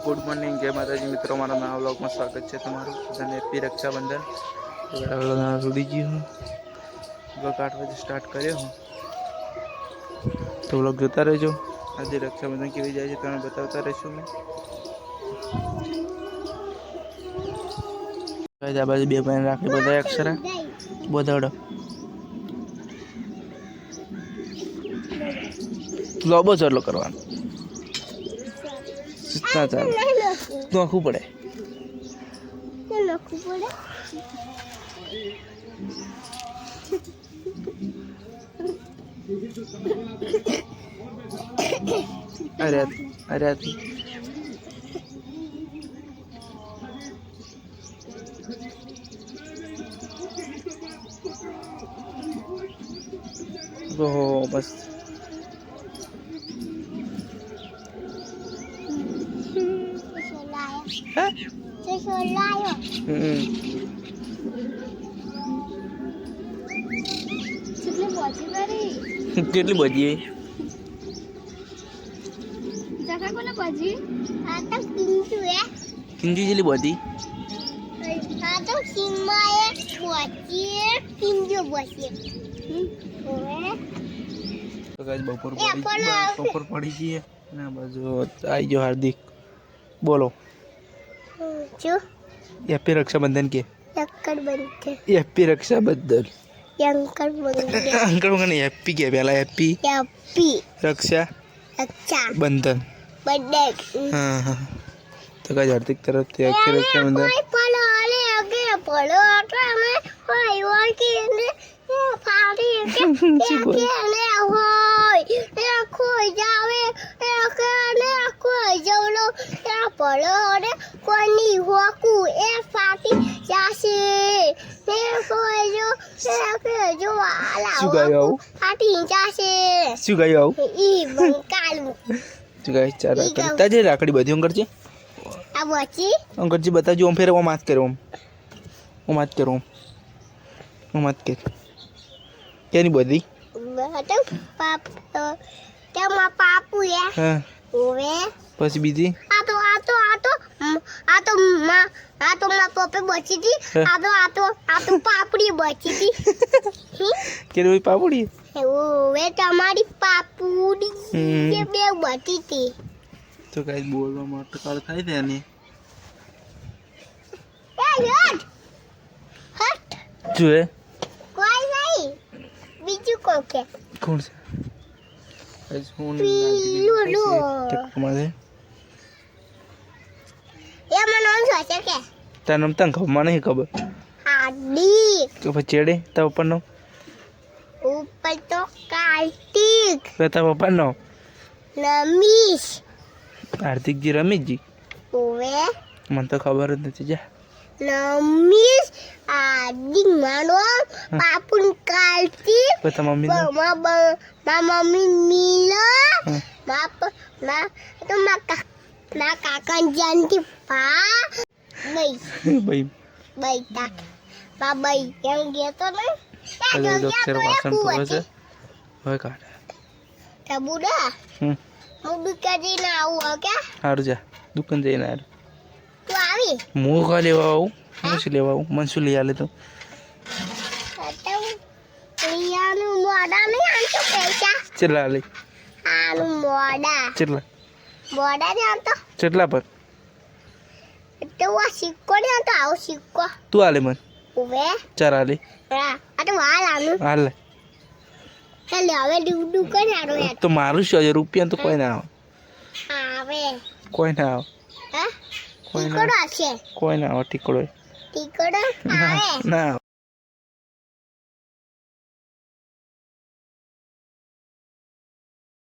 Good morning जय माता जी मित्रों, मारा नवा व्लॉग में स्वागत है તમારું બધાને હેપી રક્ષાબંધન। રૂડી जी हूँ व्लॉग 8 बजे स्टार्ट કર્યો હું તો વ્લોગ જોતા રહેજો। આજે રક્ષાબંધન કેવી જાય છે તમને બતાવતા રહીશું મેં। ગાઈસ આ બાજુ બે ભાઈ રાખડી બધા અક્ષરા બોધાડો લોબો ચાલો કરવાનો ના ચાલ નોખું પડે अरे अरे वो बस કેટલી બજી કિંજુ જેટલી બધી બપોર પડી ગઈ ના બાજુ આવી ગયો હાર્દિક બોલો હેપી रक्षाबंधन के हैप्पी रक्षाबंधन अंकल मैंने हैप्पी क्या पहला हैप्पी रक्षा बंधन हाँ हाँ तो क्या हार्दिक तरफ से हैप्पी रक्षाबंधन राखड़ी बधी अंकर जी अंकर जी बताजो हम फिर वो मत करो वो मत करो वो मत कर क्या नहीं बधी पापू है हाँ बस बीजी पप्पे बची थी पापड़ी बची थी क्या वही पापड़ी वे तुम्हारी पापड़ी ये बे बची थी तो गाइस बोलवा માટે કાળ થાય છે ને હટ જોએ કોઈ નહીં બીજું કોકે કોણ છે ગાइस હું લુલુ તમારે એ મને સોચે કે તારું નામ તને ખબર મને ખબર હાર્દિક તો પછી તારા પપ્પાનો ઉપર તો કાર્તિક તારા પપ્પાનો રમેશ हार्दिक जी रमेश जी मन तो खबर नहीं जा रमेश हार्दिक मानो पापुन कार्तिक पता मम्मी मम्मी मीला ना तो ना काका जानती पा भाई बाई yang dia तो नहीं ada dokter wasan terus ya होय का बुढ़ा मुझे क्या देना हुआ क्या हार जा दुकान जाना यार तू आवी मुंह का लेवा आओ मुंह से लेवा आओ मनसू ले आले तो यानु मोड़ा नहीं आंटो पैसा चला ले आनु मोड़ा चला मोड़ा नहीं आंटो चला पर तो वो सिक्को नहीं आंटो आओ सिक्को तू आले मन उवे चार आले अरे वाल आनु आले चलो હવે દુકાન આરો યાર તો મારું 1000 રૂપિયા તો કોઈ ના આવે કોઈ ના આવે હા ટીકડો છે કોઈ ના આવે ટીકડો આવે ના